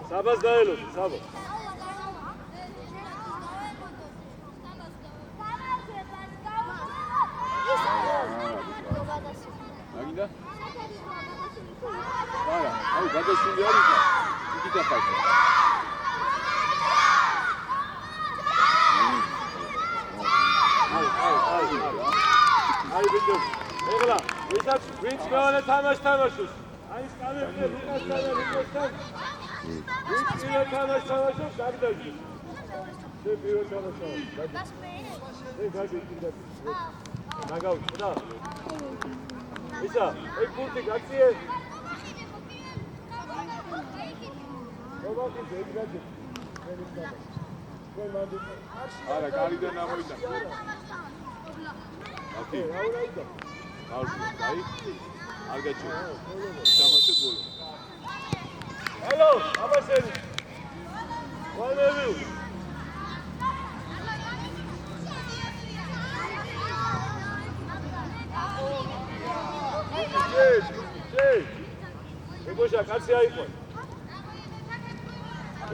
Sabas daelo, sabas. Agida? Para, ay, გადაშული არის და იგი დაფაჭა. აი ბიჭო, ეგლა, ვინც გავალე თამაშს. აი სკამებზე ვიკასთან და ვიკოსთან. ვინც პირველ თამაშს დაგდაჭი. შე პირველ თამაშს. გაგი კიდე. ნაგავი და. ისა, ეგ პურტი გაციე. Robaki zeggaje. Ara, galiden namoida. Okay. Auraida. Ai. Argachu. Tamashe bolo. Hello, abaseni. One of you. Hey. Egosha, katsi aiqo.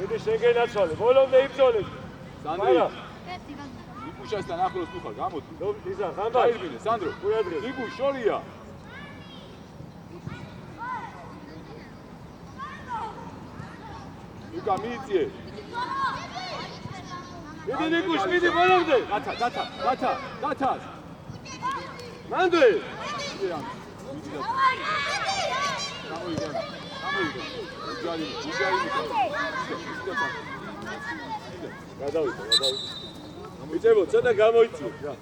Idi შეგენაცვალე, ბოლომდე იბრძოლე. სანდრო. იკუშასთან ახლოს თუ ხარ, გამოდი. ისა, ხანდა. აირბინე, სანდრო. უიადრე. იკუ შორია. იკა მიიწიე. idi ნიკუშ, მიდი ბოლომდე. გათა. მანდე. გადავიდე. მიწებო, ცოტა გამოიწიე რა.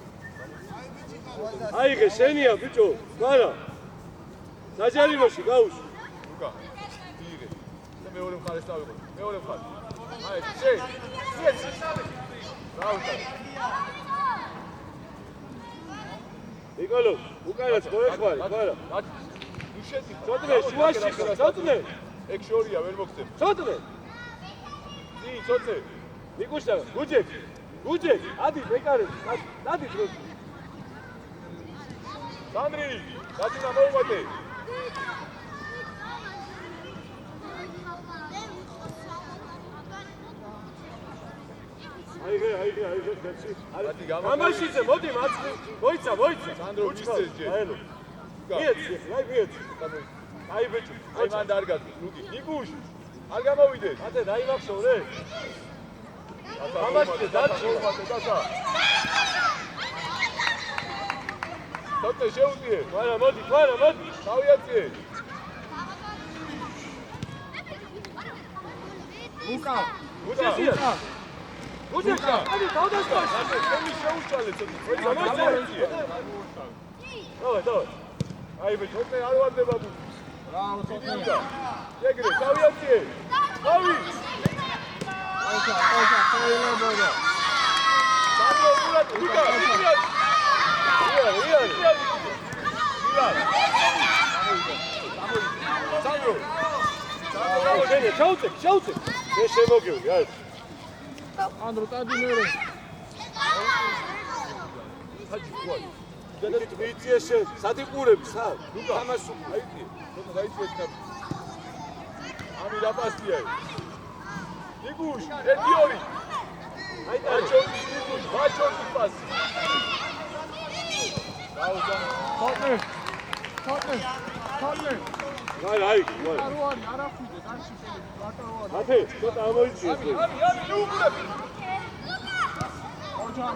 აიღე, შენია ბიჭო, მარა. საჯარიმოში გაუშვი. უკა. იღე. და მეორე მხარეს დავიღო. მეორე მხარე. აი, შე. დაუჭა. ნიკოლო, უკანაც მოეხმარი, მარა. უშეთი, ცოტნე, შუაში ხარ, ცოტნე. ეგ შორია, ვერ მოგწევ. ცოტნე. ცოტნე. ნიკუშა, გუჯე, ადი ბეკარე, დადი დრო. სანდრი, დაძინა მოუმატე. აიღე, კაცი. ადი გამაშიძე, მოდი მაწვი. მოიცა. სანდრო, მისცეს ჯერ. აელო. მიეც. აი ბიჭო, აი მან დარგად, ლუგი. ნიკუშ, არ გამოვიდეს. ათე დაიმახსოვრ რე. ამაშიძე, დაჭი. დაჭა. თოთე შეუძიე. ვარა, მოდი. დავიაციე. ლუკა. გუჯეკა, აი დავდასტა. ჩემი შეუშალე ცოტა. დავიაციე. დავай. აი ბიჭო, თოთე არ ვარდება ბუ. ბრავო, თოთე. ეგრე, დავიაციე. დავი. აიცა, ხაილებოდა. სანდრო, ლუკა. სანდრო. ჩაუწე. ეს შემოგევი, აი. ანდრო, დადი მერე. საჯი ყوي. გადადი ვიწიე შენ, სადიყურები სად? ლუკა, ამას აიწიე. ცოტა დაიწიე და ამი დაპასტია. ნიკუშ, 1-2. აი და ბაჭოთი პასი. დაუძა. თოთე. აი. არაფრიდე, განში შეიძლება ბატარო. ათე, ცოტა ამოიწიე. ამი, ლუკა.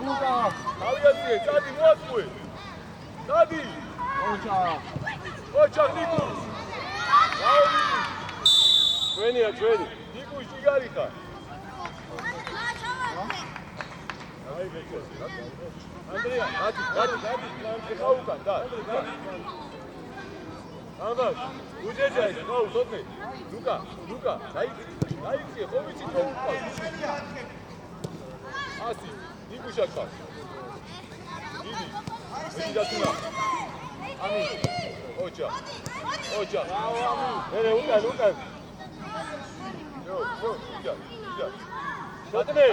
ლუკა. დავიაციე, წადი მოაწყვე. წადი. ოჩა, ნიკუშ. ჩვენია. ნიკუშ იგარი ხარ. ანდრია, გადი, ეხა უკან და. ამბავს, უჯეჯაი, გაუ, სოთნე. ლუკა, დაიწე, ხო ვიცი თუ უკან. ასი, ნიკუშა ხარ. დიდი, მიდაცუნა. ამი, ოჯა. მერე უკან. Yo, იდა. სოთნე.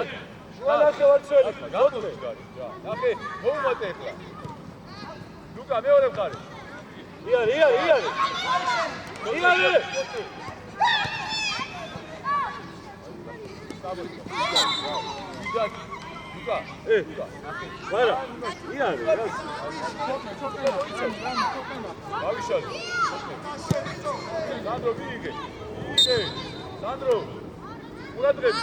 ნახე ვარ წელი. სოთნე. ნახე, მოუმატე ახლა. ლუკა მეორე მხარე. იანი. ლუკა. ვარა. იანი. გავიშალე. სანდრო ვიგე. სანდრო. ურადრები.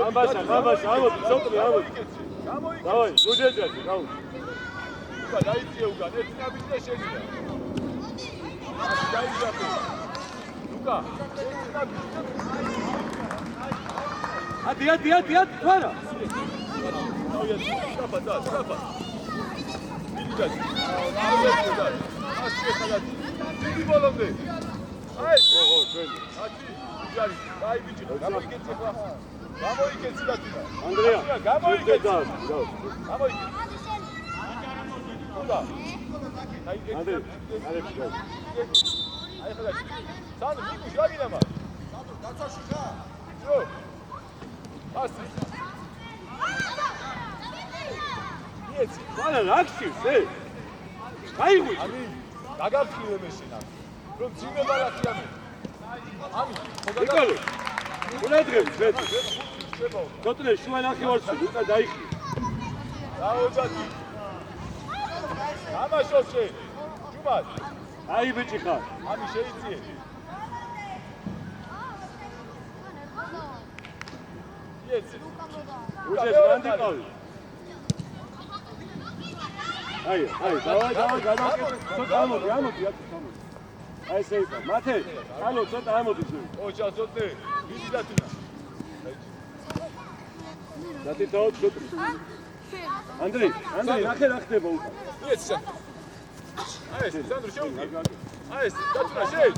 ამბაშა, ამოდი, სოთნე, ამოდი. დავაი, უჯეჯაი, გაუ. ლუკა დაიწია უკან, ერთი ნაბიჯი და შეგიდა. დაიძაფე. ლუკა, ერთი ნაბიჯი. ადი, თვარა. სკაფა. მილიჯაი. ასი ხალხი. დიდი ბოლომდე. აი, ჩვენი. ათი, იჯარი, დაიბიჯი, გამოიგეცი ხლა. გამოიგეცი და თუნა. ანდრია, გამოიგეცი. გამოიგეცი. და. ანდრია, აი ხლა. სანდრო, ნიკუშ რა გინამა? სანდრო, დაცვაში ხარ? ჯო. ასი. იეცი, ვალა ლაქსის, გაიღვი. ამი, დაგაფრთხილე მე შენა. რომ ძიმე ბალახია მე. ამი, ხოდაგა. ურადრები, ზედა. სოთნე, შუა ნახევარში, უკან დაიხი. დაოჯათი. ამაშოშე. ჯუმად. აი ბიჭი ხარ. ამი შეიძიე. იეცი. უჯეს განდიყავი. აი, დავაი, გადავაკეთე. ცოტა ამოდი, ამოდი. აი ესე იყო. მათე, ალო, ცოტა ამოდი შევი. ოჯა, სოთნე, ვიდი და თუნა. დათი დაოთ სოთნე. ანდრეი, ნახე რა ხდება უკან. იეცი სანდრო. აი ეს, სანდრო შევუდი. აი ეს, დათუნა შეი.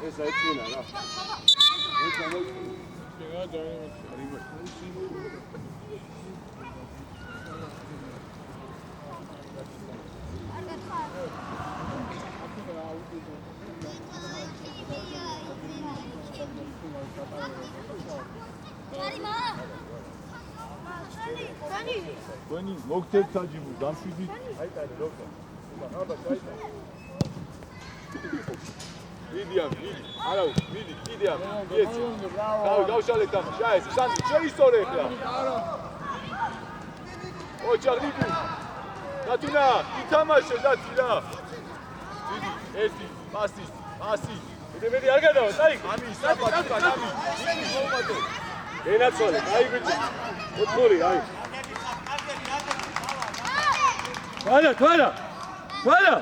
ეს აიცინა რა. ეს ამოდი. ვენი მოგცეთ საჯიბო დამშვიდი აიტარე როგორ აბა აიტარე ვიდიამ ვიდი კიდეამ იეცი გავშალე თამაში აი ეს სანდრო შეისწორე ხლა ოჯახიდი დათუნა ითამაშე დათი რა ვიდი ერთი პასი მე არ გადავა წაიგე ამი საფათი ამი ვიდი მოუმატე ენაცოლე აი ბიჭი ოთხური აი თვარა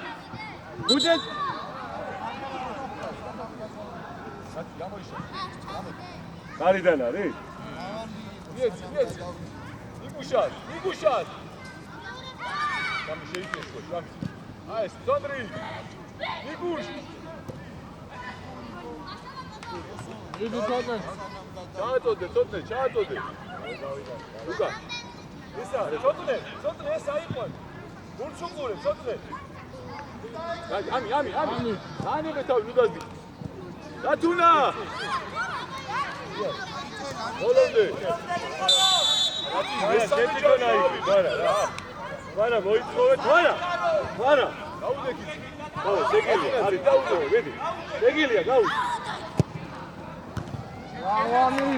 გუჯეთ გარიდან არის იეცი ნიკუშას გამი შეიწეს ხო გამი აი ეს სონდრი ნიკუშ მიდი სონდრი ჩაატოდე უკა ისა სონდრი ეს აიყვან გულჩუგურე სონდრი ამი ანიღე თავი ნუდაზდი დათუნა ბოლომდე ეს შეტიკონაი ვარა მოიწოვე ვარა გაუდეკი ხო შეგილია არის დაუდო ვედი შეგილია გაუდო ვამი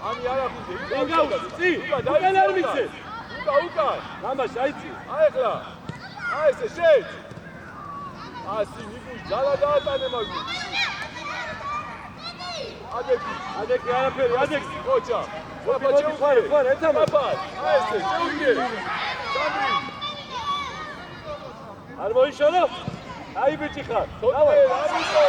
ამი არაფიზე ვინ გაუწი უკან არ მიცე უკან გამაში აიცი აი ხლა აი ესე შეიც ასი ნიკუშ ძალა დაატანე მაგ ადეკი არაფერი ადეკი ოჩა ვაფა ჩეუხარე ვარ ეთამა აი ესე შეუგე სანდრი არ მოიშორო? აი ბიჭი ხარ. დავარ, ამიტო.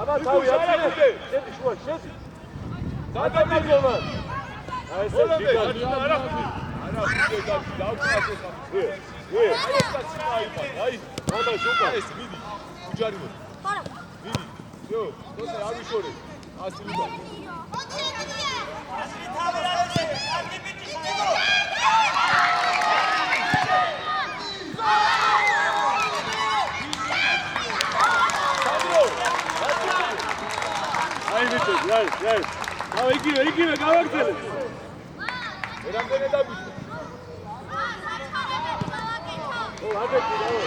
აბა თავი აწილე. შედი შუა, შედი. დაგამიგომან. აი ესე გიგანი. არა ხიდე დავკაცე სამი. აი ეს კაცი აიფარ. აი, აბა შუკა. ეს მიდი. უჯარი მო. ხარა. მიდი. ჯო, დოსე არ ვიშორე. ასი უნდა. ასი თავი რაზე, კარგი ბიჭი ხარ. აი ბიჭი, აი. დავა იგივე გავაგზელე. რამდენი დაგვიშვა? ო, აგეთი დავა.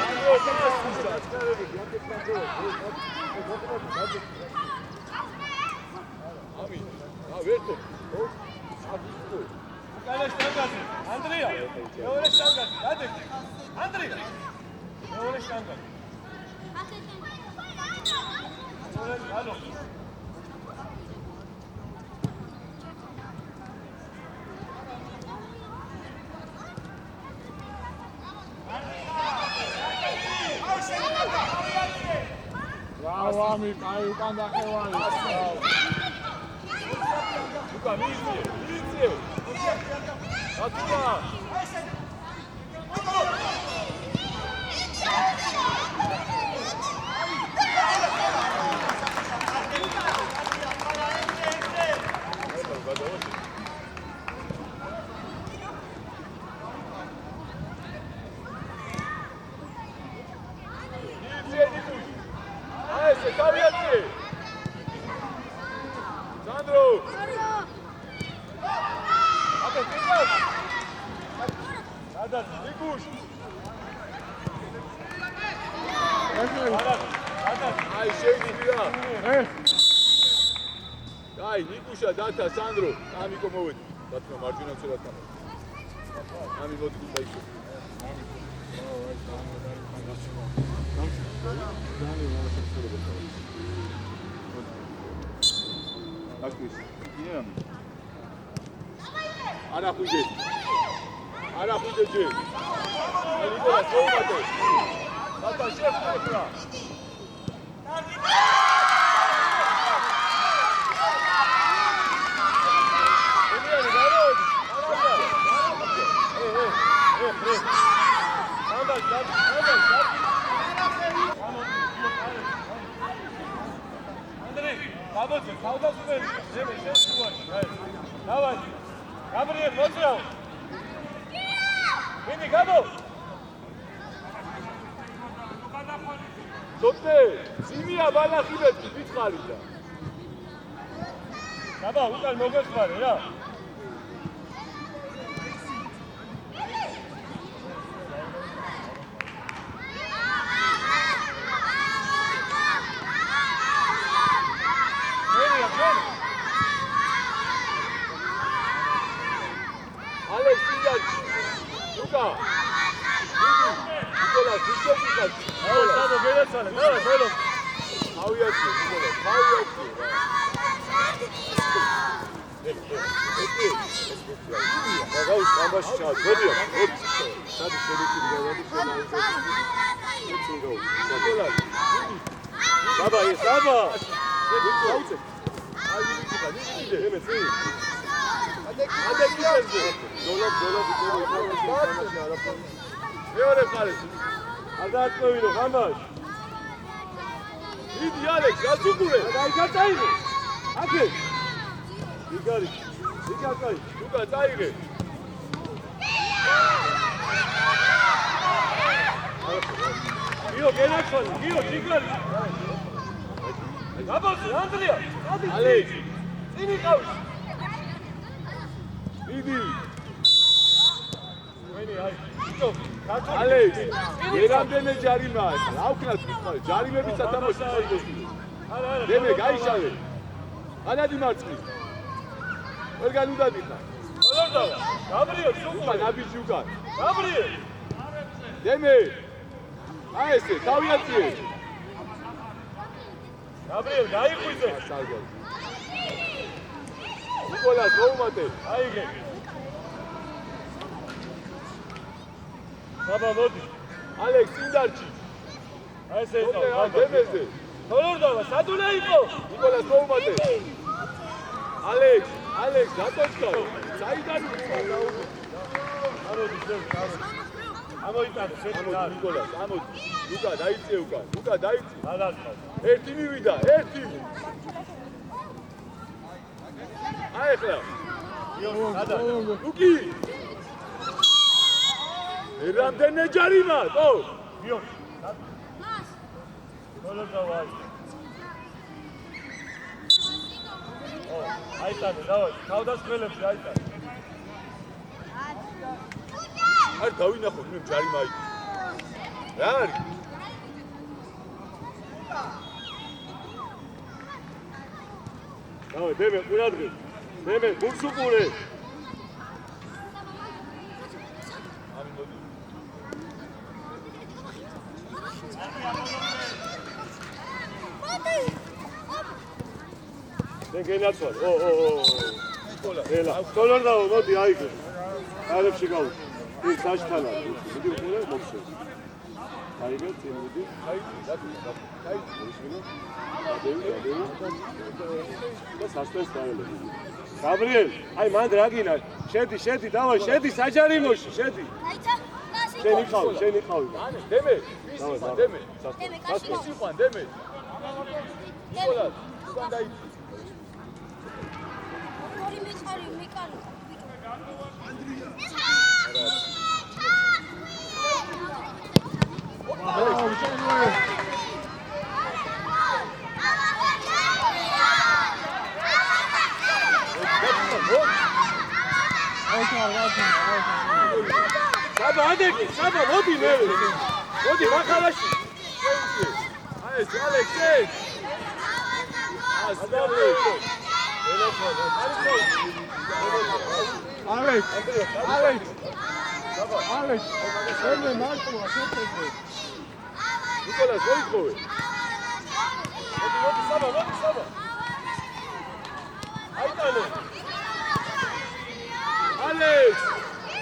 ამი. ვერტო. უკანა შტანგაზე. ანდრია. მეორე შტანგაზე. გადე. ანდრია. მეორე შტანგაზე. ალო. ვამი, აი უკან დახევალი. უკან მიიწე. ატუა. Aese, caviate! Sandro! Ate, pingas! Adat, Nikush! Adat, ai, sheydi bira! Ai, Nikusha, data, Sandro! Ami komovedi. Datma, marjuna tseratama. Ami modi kudaisho. არა ხუჯე ჯე ნიკოლა შეუმატე ბატა შეფრა Давайте, солдаты, давай. Габриэль, მოწევ. მიდი, გაბო. დოქტე, სიმია ბალახილები ვიწყარი და. გაბა, უკან მოგეწვარე რა. ალექს ინდაჩ. ლუკა. ნიკოლა, ძიჭოჭიკა. აუ, სადო გერაცალე, დავай, ბოლო. ავიაცი, ნიკოლა, ავიაცი. გავუს ამბაში ჩა, გოდია, გოდი. სადი შედიკი გავადი, შენაი. ნიკოლა. ბაბა, ეს აბა. გაუწე. აი ნიკოლა, ნიკოლა. ემე წი. ადეკიზე. დოლობ. მეორე ხარეს. არ დააწევინო ამბაში. იდი ალექს, გასუგურე. აი გაწაიღე. აკე. იგარი. იგაკაი. ლუკა, წაიღე. გიო გენაცხალი, გიო ჭიგარი. გაბოზე, ანდრია. ალექს. წინი ყავს. იდი. ვენი აი. იცო, კაცო. ალექს. ერამდენე ჯარიმაა ახლა. რა ვქნათ მითხარი? ჯარიმები სათამაშო ხარ. არა. დემე გაიშალე. ანადი მარცხი. ყველგან უნდა დიხარ. ბოლოდა. გაბრიელ, უკან სულ. აბიჯი უკან. გაბრიელ. დემე. აი ესე, თავიაციე. გაბრიელ, გაიყვიზე. ნიკოლას მოუმატე. აიგე. საბა მოდი. ალექს ინდარჩი. აი ესე ოდე დემეზე. თოლორდავა, სად უნდა იყო? ნიკოლას მოუმატე. ალექს დატოჩქა. საიდან დაუგო. ამოდი ძე, ამოიტანე, შედი რა. ნიკოლას, ამოდი. ლუკა დაიწე უკან. ლუკა დაიწე. გადაწყდა. ერთი მივიდა, ერთი. აი ახლა. ლუკი. რამდენი ჯარიმა, ხო? მიო. თოლორდავა. აიტანე, დავაი, თავდასხმელებში აიტანე. არ დავინახო, მე ჯარიმა იქ. რა არის? დავაი, დემე, ყურადღე. დემე, გულს უყურე. ამი მოდი. მე გენაცვალ. ელა, თოლორდავა, მოდი აიგე. არებში გავუშვი. ის საშთანა. მიდი უყურე, მოხსენ. აიგე, წინ მიდი. და სასწრაფოს დაელები. გაბრიელ, აი მან რა გინა? შედი, დავაი, შედი საჯარიმოში, შედი. შენი ყავი. ანე, დემე, ის დავაი, იყო, დემე. სასწრაფო. ის იყო, დემე. ნიკოლას, უკან დაიწე. საბა ადეკი, საბა მოდი მე. მოდი მახალაში. აი, ალექს. ალექს, შენ მარტოა შეფეთე. ნიკოლას მოიწოვე. მოდი, საბა. აიტანე. ალექს.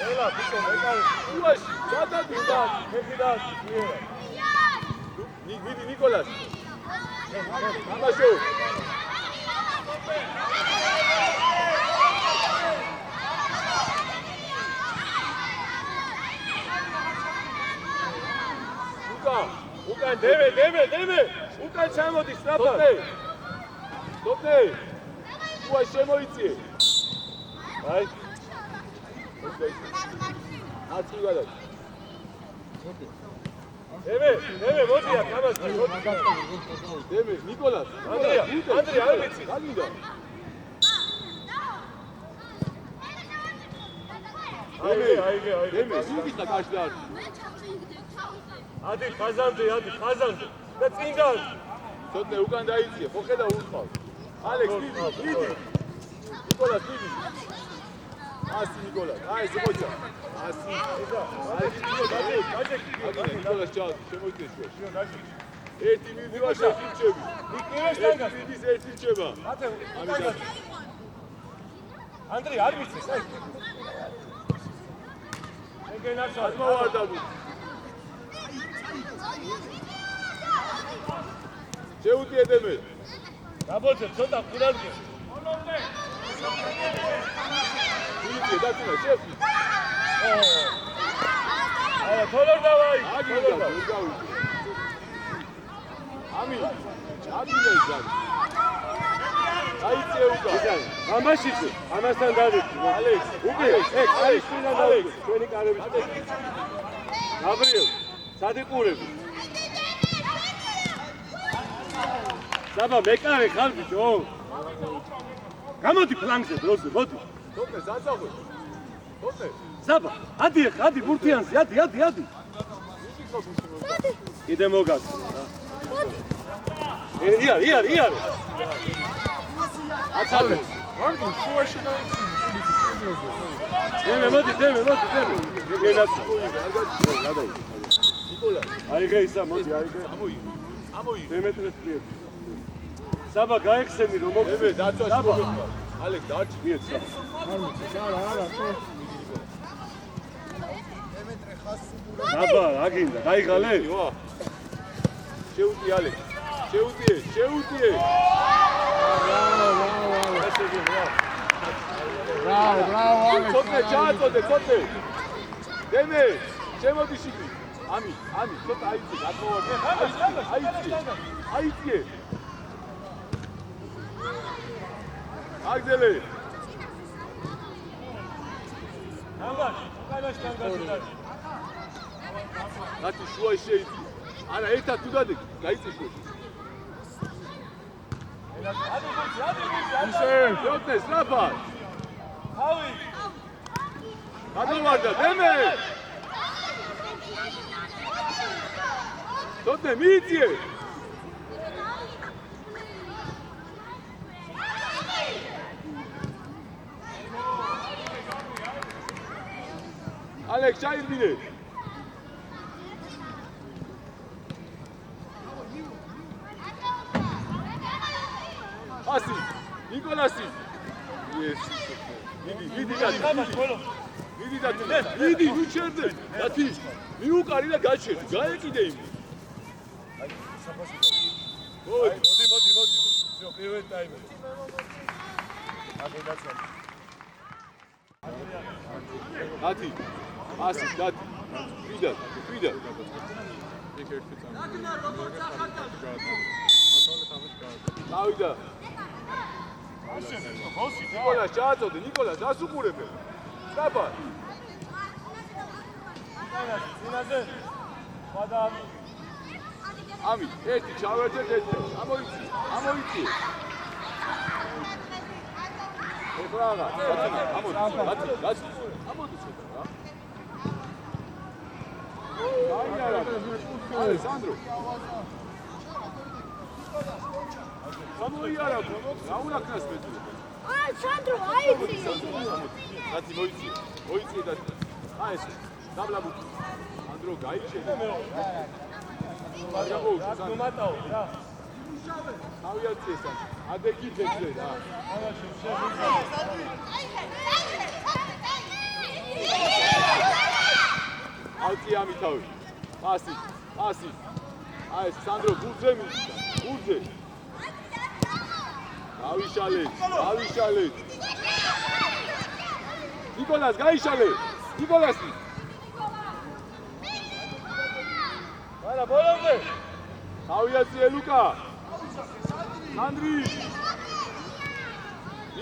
ელა, ბიჭო, მეკარე. უაში, გადადიდა. მეკიდას, მიერა. მიდი ნიკოლას. ამაშო. უკან დემე. უკან ჩამოდი სწრაფად. დოდე. უა შემოიწიე. აი. აცი გადაი. დემე, მოდი აქ ამას. დემე, ნიკოლას. ანდრია, არ ვიცი. გაგინდა. აიგე. დემე, სულ კაშდა. ადი ხაზამდე. და წინ გან. დოდე უკან დაიწიე, ხო ხედა უსხავს. ალექს, მიდი. ნიკოლას, მიდი. ასი ნიკოლას. აი, ზოგოცა. ასი. გაჭე. ნიკოლას ჩავა, შემოიწიე შუა. შენ გაჭე. ერთი მივიდა, ერთი რჩები. ნიკოლას დაგა. მიდის ერთი რჩება. ათე. ანდრია, არ ვიცი, საი. ეგენაცვალ. მოვარდაბუ. შეუტიე დემე. გაბოძე, ცოტა ყურადღე. შეუტიე დაწინა, შეხვი. აი, თოლორდავაი. აგინდა, ურგავი. ამი, ჩაბილა ისარი. დაიწე უკან. ამაშიძე, ამასთან დავიწყო. ალექს, უკი, აი, შინან დავიწყო. ჩვენი კარების. გაბრიელ, სად იყურები? საბა, მეკარე ხარ ბიჭო. გამოდი ფლანგზე დროზე, მოდი. დოდე, საწახვე. დოდე. საბა, ადი ბურთიანზე, ადი. კიდე მოგაცო რა. იარ. აცალე. ვარდი, შუაში დაიწი. დემე, მოდი. გენაცო. გადაი. ნიკოლა. აიღე ისა, მოდი, აიღე. ამოი. დემეტრეს პლიერ. საბა გაიხსენი რომ ებე დაწვაში მოგეთქვა. ალეკ დაარჩი მიეცა. საბა რა გინდა გაიღალე? ვა. შეუტი ალეკ. შეუტიე. Bravo. ცოტნე ჩააწოდე, ცოტნე. დემე, შემოდი შიგნით. ამი, ცოტა აიწი, გათხოვე. აიწი. აგდელე. ნათი შუა შეიწი. არა, ერთად თუ დადი, გაიწი შუა. ცოტნე, სწრაფად. ავი გადავარდა, დემე. ცოტნე, მიიწიე. ალეკ, ჩაირბინე. ასი, ნიკოლასი. მიდი, ნუ ჩერდე. დათი, მიუყარი და გაჩერდი, გაეკიდე იმ. მოდი. всё პირველ ტაიმში დათი, ასი, დათი. ვიდა. დავიდა. ნიკოლას ჩააწოდე, ნიკოლას დასუყურებე. სწრაფად. წინაზე ხადა ამი, ერთი ჩავერთეთ ერთი. ამოიცი. ეხლა გაჩი. ამოდი ცოტა რა. ალესანდრო. გამოიარა, რა უნდა ქნას მეტი. Alessandro, აიწი. დათი მოიცი დათი. ეს დაბლაბუქი. ანდრო გაიჩენე. გუმატაო რა ავიაცია ესა. ადეგი ძეგლე რა. ალტი ამითავი. პასი. ეს სანდრო გურძე. ავიშალე. ნიკოლას გაიშალე. ნიკოლასი. არა ბოლომდე ავიაცია ლუკა. ანდრი.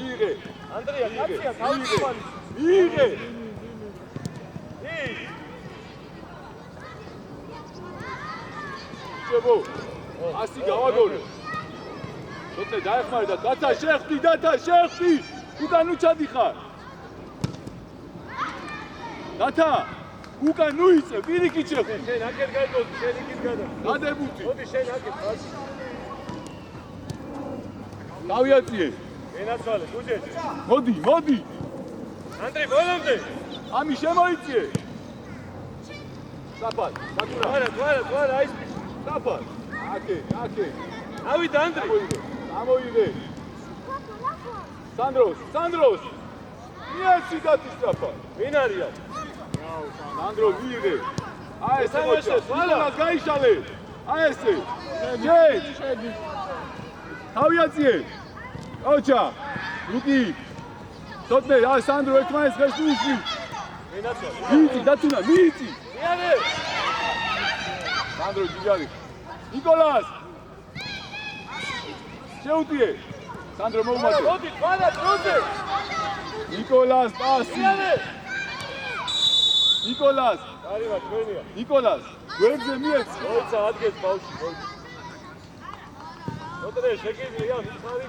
იღე. ანდრია კაცია თავისუფალი იღე. შებო. ასი გავაგორე. ცოტა დაეხმარდა, დათა შეხტი. უკან უჩადიხარ. დათა, უკან ნუიწე, პირიქით შეხტი. შენ აკეთ გაიგოს შენ იქით გადა დადებუთი. მოდი შენ აკეთ ხარ დავიაციე. ენაცვალე გუჯეჯი მოდი. ანდრე ბოლომდე ამი შემოიწიე. საფად, თვარა ის საფად. აკე. ავიდა ანდრე ამოიღე. სანდროს. მიეცი დათი საფად. ვინ არიან სანდრო მიიღე. ეს თამაშე, თვალას გაიშალე. ესე. შედი. თავიაციე. ოჩა. ლუკი. ცოტნე, სანდრო ერთმანეთს ხეს უსვი. ენაცვალე მიიწი, დათუნა, მიიწი. მიანე სანდრო ჯიგარი. ნიკოლას. შეუტიე. სანდრო მოუმატე. მოდი თვარა დროზე ნიკოლას პასი. მიანე ნიკოლას. არიმა ჩვენია ნიკოლას. გვერდზე მიეცი. მოიცა ადგეს ბავშვი მოდი შეგიძლია მიხარი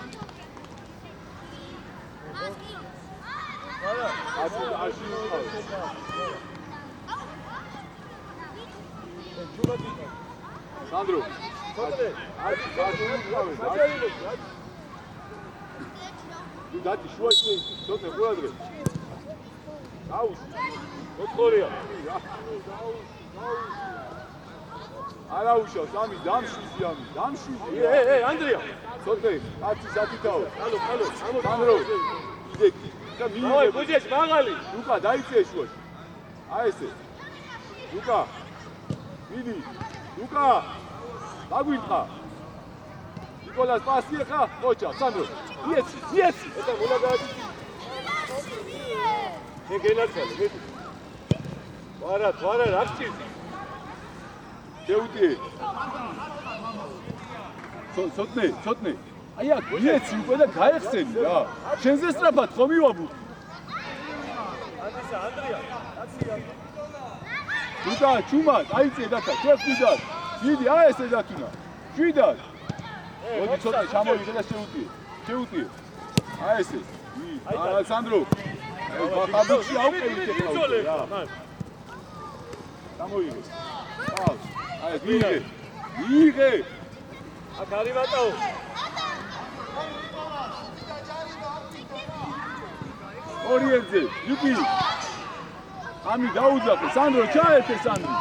არა აში უყავს. სანდრო. მოდი აში უყავს. დათი შუა შეიძლება. ცოტა ყურადღე. გაუშვი. მოწყორია არა უშავს, ამის დამშვიდი ამის, დამშვიდი. ანდრია. ცოტა, კაცი საკითხაო. ალო, სანდრო. იდექი. და დავай, მიიღე. ბუჯეში, მაღალი. ლუკა დაიწე შუაში. აი ესე. ლუკა. მიდი. ლუკა. დაგვითხა. ნიკოლას პასი ხა, ხოჭა, სანდრო. იეცი. ეტა მოლა გააჩი. შეგენაცვალე, მეტი. ვარა, რაკჭი. შეუტიე. ცოტნე. აი აქ იეცი უკვე და გაეხსენი რა. შენზე სწრაფად ხომ მივაბუდი. ანდრია, კაცია. ლუკა, ჩუმა, დაიწე დაკა, შეხვიდათ. დიდი, აი ესე დათუნა. შვიდათ. მოდი ცოტა ჩამოვიდე და შეუტიე. აი ესე. აი სანდრო. ბაბუში აუყევით ეხლა რა. გამოიღე. აი მიიღე. აქ არივატაო. ორიენზე, ლუკი. ამი დაუძახე, სანდრო, ჩაერთე სანდრო.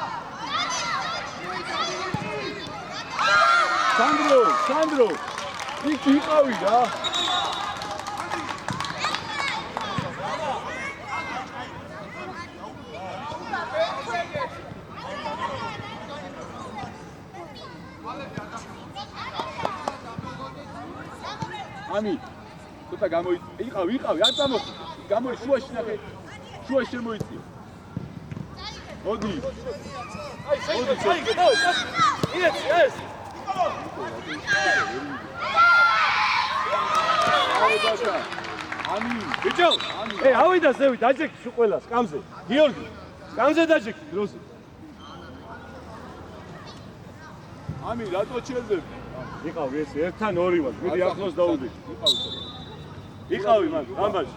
სანდრო. იქ იყავი რა. ამი ცოტა იყავი, არ წამოხდი. გამოი შუაში ნახე. შუაში შემოიწია. მოდი. აი, შეიგე, დავი. იეცი, ეს. ამი, ბიჭო, ავიდა ზევი, დაჯექი შუ ყველას, სკამზე. გიორგი, სკამზე დაჯექი დროზე. ამი რატო ჩელდები? იყავი ეს ერთთან ორი ვარ, მიდი ახლოს დაუდი. იყავი მან, ამბაში.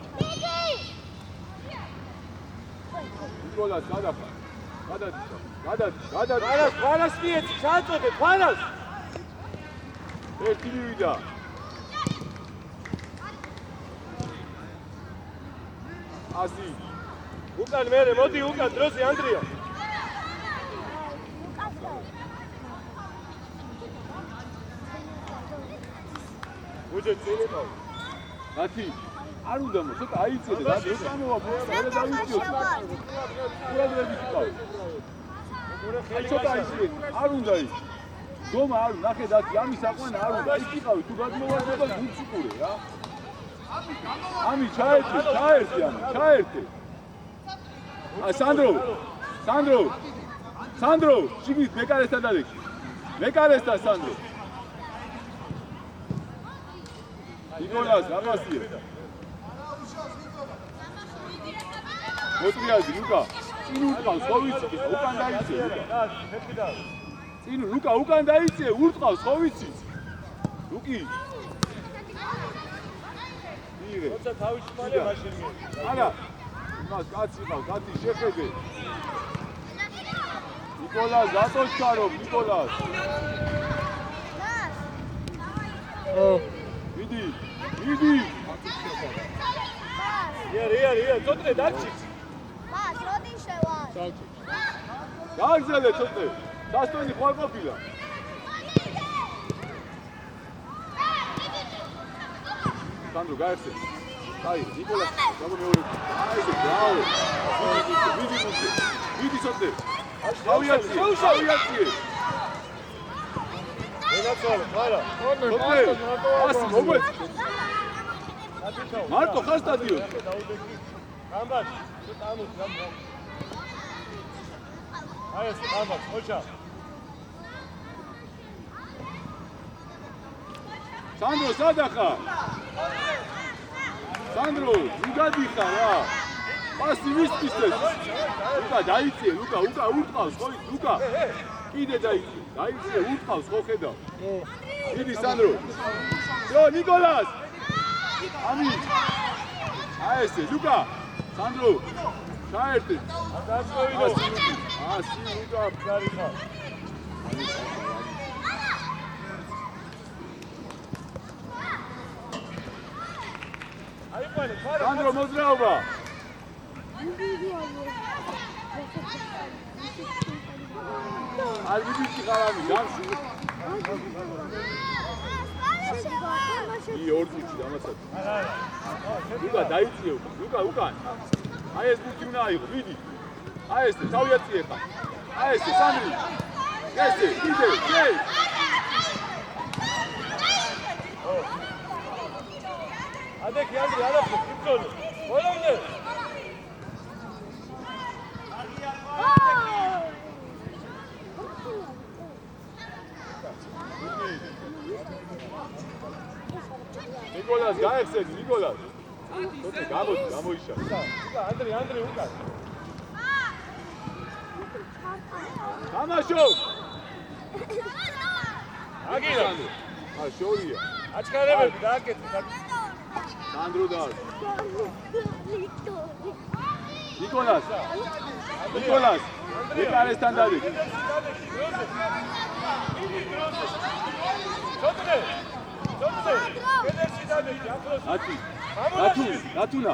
ნიკოლას გადაფა. გადადი. ფარას მიეცი, ჩაწოდე, ფარას. ერთი მივიდა. ასი. უკან მერე, მოდი უკან დროზე ანდრია. უჯე წინიყავ. მათი არ უნდა ცოტა აიწედე რა დეწამოვა ბოლო დავიწიო. ყურადღებით იყავ. ცოტა აიწედე. არ უნდა ის. დომა არ ნახე დათი ამის აყვანა არ უნდა ის იყავი თუ გადმოვარდება გუციყურე რა. ამი ჩაერთე. აი სანდრო, შიგნით მეკარესთან დადექი. მეკარესთან სანდრო. ნიკოლას რაღაცია. მოწიადი ლუკა. წინ უტყავს ხო ვიცი, უკან დაიწე ლუკა. ლუკა უკან დაიწე, უტყავს ხო ვიცი. ლუკი. იღე. როცა თავში მალე მაშინ მიიღე. არა. იმას კაცი ყავს, კაცი შეხედე. ნიკოლას დატოჩქარო, ნიკოლას. მიდი. ია, ცოტნე დაგჭი. მას როდი შევა? გააგზავნე ცოტნე. დასტონი ხვალ ყოფილა. სანდრო გაერთე. აი, ნიკოლას, გამომეორე. აი, ბრავო. მიდი ცოტნე. ავიაციე. ენაცვალე, ხარა. ასი მოგვეც. მარტო ხარ სტადიონი. ამბაში, ცოტა ამოდი, გამო. აი ეს ამბა, ხოჭა. სანდრო, სადახა? სანდრო, მიგადიხარ რა. პასი ვისწისეთ. ლუკა დაიწე, ლუკა უტყავს, ხო? ლუკა. კიდე დაიწე, უტყავს, ხო ხედავ? დიდი სანდრო. ძო, ნიკოლას. ამი. აი ესე, ლუკა. სანდრო. ჩაერთე. დასწოვიდო. ასი ლუკა გარიხა. აი ყოლე, ხარა. სანდრო მოძრაობა. არ ვიბიჭი ხარავი, გამში. ი ორ წუთი დამაცად. ლუკა დაიწიე უკვე. ლუკა უკან. აი ეს ბუთი უნდა აიღო, ვიდი. აი ეს თავი აწიე ხა. აი ეს სანდრი. ესე, იდე, ჯეი. ადექი ანდრე არაფერ ფიქრობ. ყველამდე. ნიკოლას გაეხსენი, ნიკოლას. თოთე გამოიშა. ანდრე უკან. თამაშო. აგირა. შორია. აჩქარებები დააკეთე. სანდრო და ნიკოლას. ნიკოლასთან დადი. ნათუნა.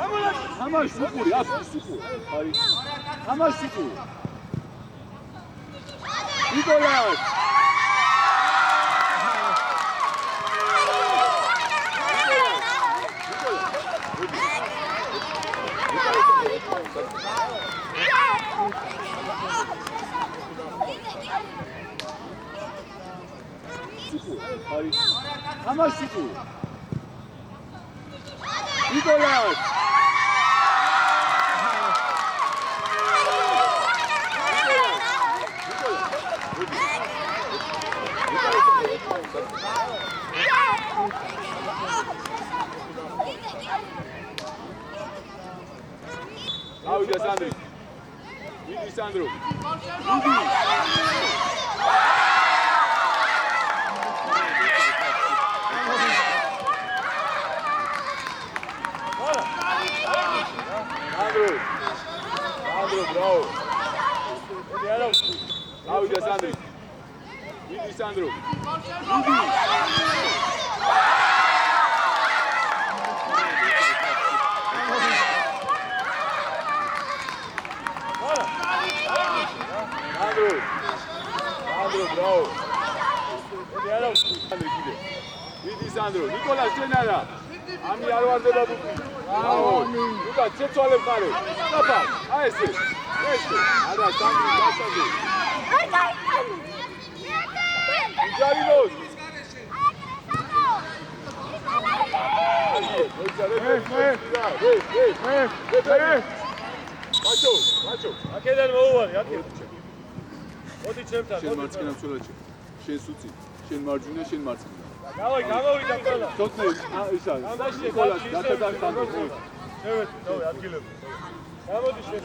თამაშ სუპური, სუპური. აი. თამაშ სუპური. ნიკოლას. აი. თამაშ სუპური. ნიკოლას. ავიდა სანდრი. ვიდი სანდრო. ვიდი. Sandro, bravo. Avida Sandri. Vidi Sandro. Vidi. Sandro, bravo. Vidi Sandro. Nicola Cenara. Ami არ ვარდება ბუთი. ლუკა ცეცვალებ ხარე. დაფა. აი ესე. ესე. არა სანდრი გასაგები. აი გაიწანი. ჯარინოს. მაჩო. აქედან მოუვარი, აქედან. მოდი ჩემთან. შენ მარცხენა მცველაჩი. შენ სუცი. შენ მარჯვენა, შენ მარცხენა. გამოვიდა ყველა. თოთე ისა. ნიკოლას დათადართან. შევედი, დავე ადგილები. გამოდი შენ.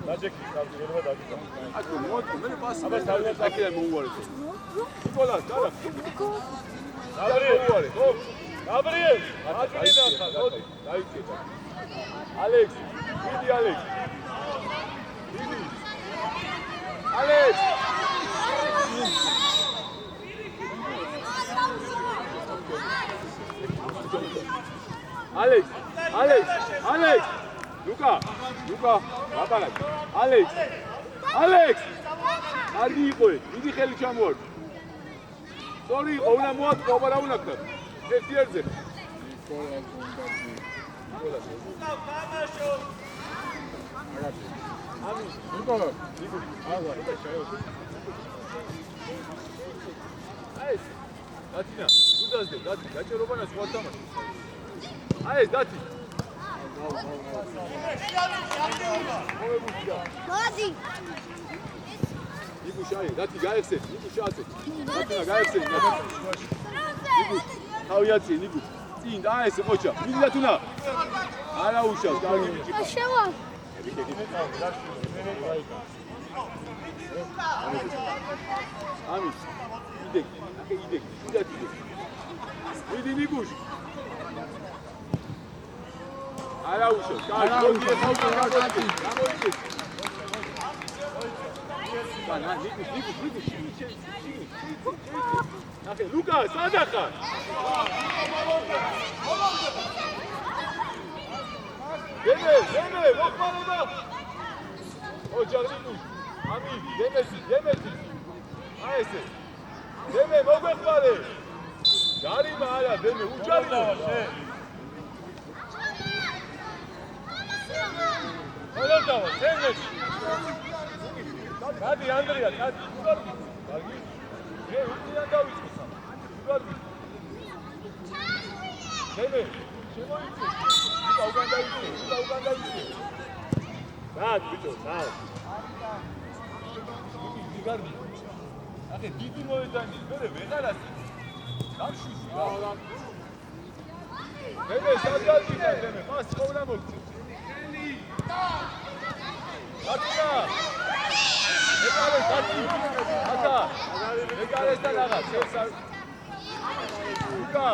დაჯექი, გამძლეობა დაგიწა. აკო მოდი, მე პასი. აბა თავიდან აქედან მოუვარი. ნიკოლას, დადა. გაბრიელ. გაბრიელ. აჭრიდან ხარ. მოდი, დაიწე. ალექს, ვიდი ალექს. ვიდი. ალექს. ალექს, ალექს, ალექს. ლუკა, აბარაკ. ალექს. ალექს. კარგი იყო, დიდი ხელი ჩამოარდა. სწორი იყო, უნდა მოატყო, აბა რა უნდა ქნა. ერთი ერთზე. აი ეს დათინა, უდასდე, დათი, გაჭერობანა სხვა თამაში. აი ეს დათი. მოდი. იბუშაი, დათი გაეხსე, იბუშააცე. დათინა გაეხსე. იბუშ, თავიაცი, იბუშ. წინ და ეს ყოჩა. მიდი დათუნა. არა უშავს, კარგი ბიჭი. შევა. ამის. იდე, აკე იდე, უდათი. მიდი იბუშ. არა უშავს, კარგი. გამოიწეს. განა, იბუშ. ნახე, ლუკა, სადახარ? დემე, მოხმარება. ოჯახი ნუშ. ამი, დემეთი. აი ესე. დემე, მოგვეხმარე. ჯარიმა არა, დემე, უჯარიმა. მოდავა, დემეთი. გადი ანდრია, გადი. კარგი. უკიდან დავიწყო სამ. კარგი. დემე, შემოიწე. უკან დაიწე. გად ბიჭო, გად. კარგი. ახე დიდი მოედანი, მერე ვეღარასი. გამშვისი რა. დემე, სადღაც დემე, მას ყოვნა მოგწე. აკა. ეკარე დაკი. აკა. ეკარესთან აღარ, შეესა. უკა.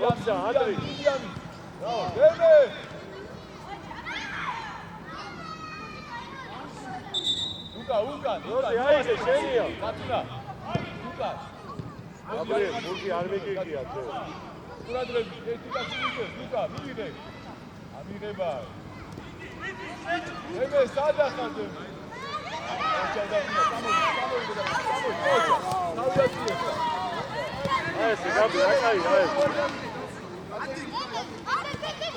მოხსა, ანდრი. დემე. უკა. აი ეს შენია. აკა. უკა. აბრი, მურკი არ მიგიგია ძე. ყურადღები, ერთი კაცი მიგდეს, უკა, მიიღე. ამიღება. დემე, სადა ხარ დემე? აი ეს გაბი, აი.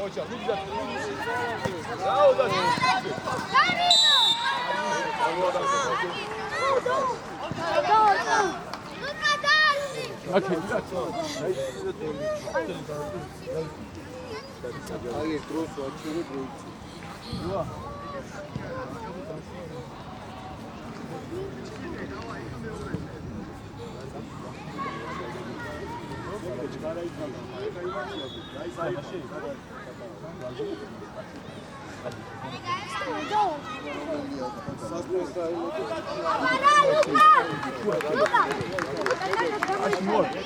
ოჩა, მიგდა. რაოდა. აი ეს დროს ვაჩური დროიცი.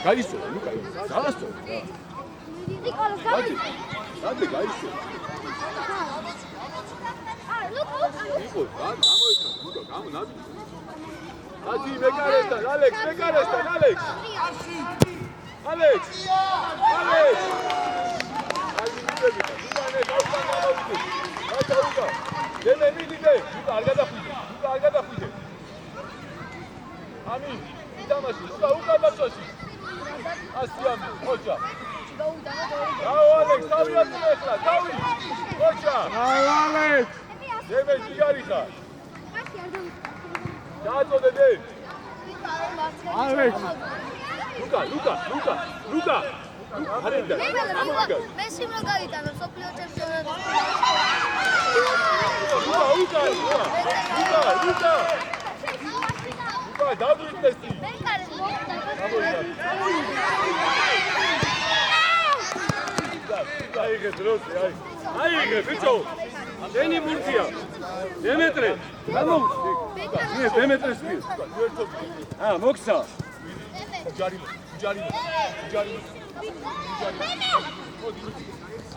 გაისო, ლუკა. ძალასო. რატე გაისო? იყო, გამოიქნა, ლუკა, გამონაბი. ათი მეკარესთან, ალექს. ალექს. აი მიდები, უკანე გამოვიდი. ლუკა. დემე მიდიდე, ლუკა არ გადახვიდე. ამი, იტამაში, უკა დაწვაში. ასიამი, ოჯა. დაო ალექს, თავი აწმე ახლა, თავი. ოჯა. აუ ალექს. დემე ჯიგარი ხარ. დააწოდე დე. ალექს. ლუკა. არიდა. მე სიმრა გაიტანო სოფლიო ჩემპიონატში. ლუკა. დაგვიწესი. აი ეს დროსი, აი ეს ბიჭო. შენი მურკია. დემეტრე. გამოვიდი. მე დემეტრეს ვი. მოხსა. ჯარიმა.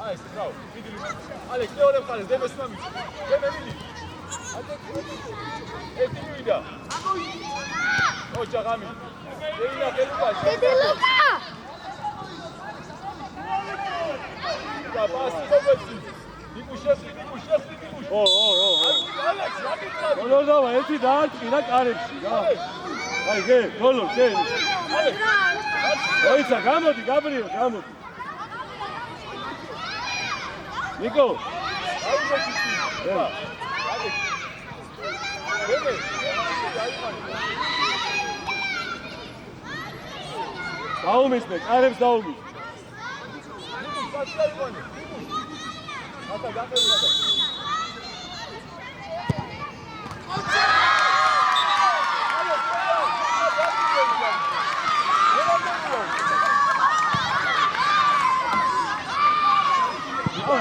აი ეს რაო, მიდი. ალექს მეორე მხარეს დემეს მომიწ. დემე მიდი. ერთი მივიდა. ოჯა გამი. ეინა გელუკა. დიდი ლუკა! და პასი მოგეცი. ნიკუშევსკი. ო. ალექს, რაკეტა. მოდავა, ერთი დააჭირა კარებში, რა. აი გე, ბოლო, გე. ოიცა, გამოდი, გაბრიელ, გამოდი. ნიკო. დაუმისნე, კარებს დაუმის.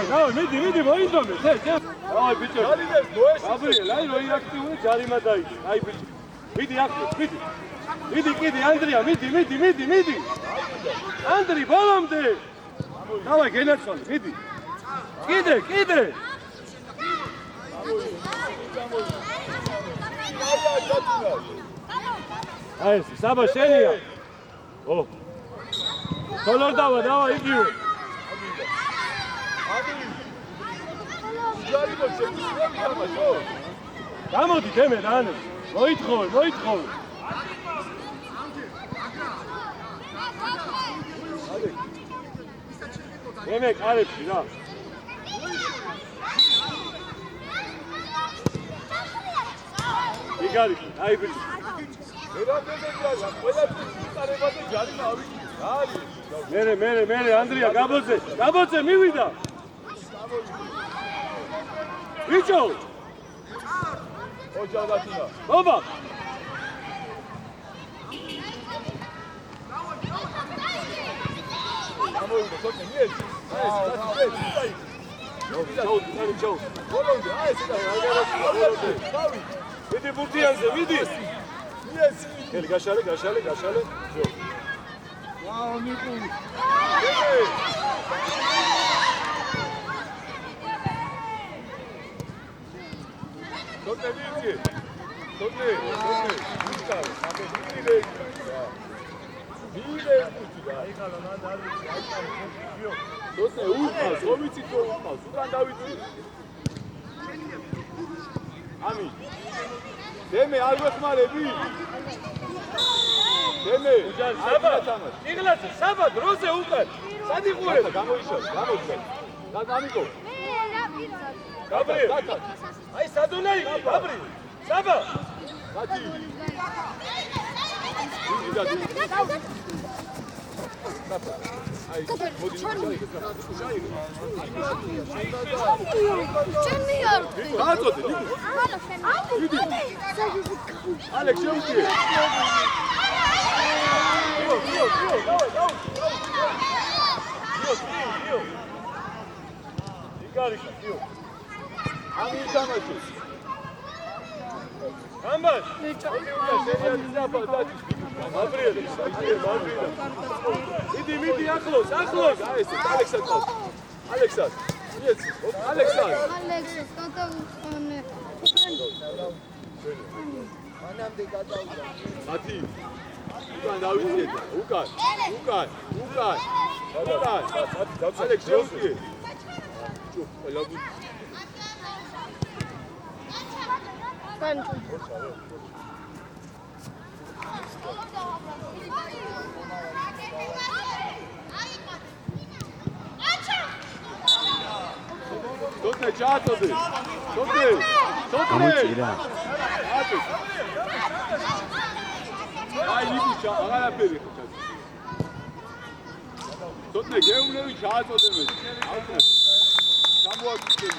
დავай, მიდი, მოინდომე, შე. დავай, ბიჭო. გაბრიელ, აი როი აქტიური ჯარიმა დაიჭი. აი ბიჭო. მიდი ახლა, მიდი. მიდი კიდე ანდრია, მიდი. ანდრი, ბოლომდე. დავай, გენაცვალე, მიდი. კიდე. აი ეს, საბა შენია. ო. თოლორ დავა, იგივე. ჯარი მოშევიდა თამაშო. გამოდი დემე რანე. მოითხოვე. დემე კარებში რა. იგარი, აი ბიჭი. ერადენებია, ყველაფერს უტარება და ჯარი ავიქი. არის. მერე ანდრია გაბოძე მივიდა. ბიჭო, ოჯახათინა. ბობა. ამოვიდა, თოთე მიეც. აი ეს დაიწყე. ჩაუ. ბოლომდე, აი ეს ბოლომდე. მიდი ბურთიანზე, მიდი. მიეც. ხელი გაშალე. ჯო. ვაუ ნიკუ თოთე მიეცი. თოთე. უშკარი, აბე მიდე. მიდე ბურთი. აიხალა მან დავიცი, აიხალა. თოთე უყავს, ოვიცი თუ უყავს, უკან დავიცი. ამი. დემე არ ვეხმარები. დემე, იღლაძე, დროზე უკან. სადიყურებ. გამოიშვა. და ამიკო. გაბრიელ. აი სადუნა იგი, გაბრიელ. საბა. გაჩი. ჩემი არ გააწოდე, ნიკო. ალექს შეუჭი. იგარიშა, დიო. ამი თამაში. ამბას. გაბრიელ. მიდი ახლოს. აი ეს ალექსად. მიეც. ალექსად. ალექსის გადავიხანე. მანამდე გადავიდა მათი. უკან დავიძიეთ. უკან. ალექს შეუჭი. ჩუ, ლაბუ. განჭო თოთე ჩააწოდე. თოთე. გამოჭირა. აი ნიკუჩა, აღარაფერი ხოჭა. თოთე გეუნები ჩააწოდე მე. აუკრა. გამოაკეთე.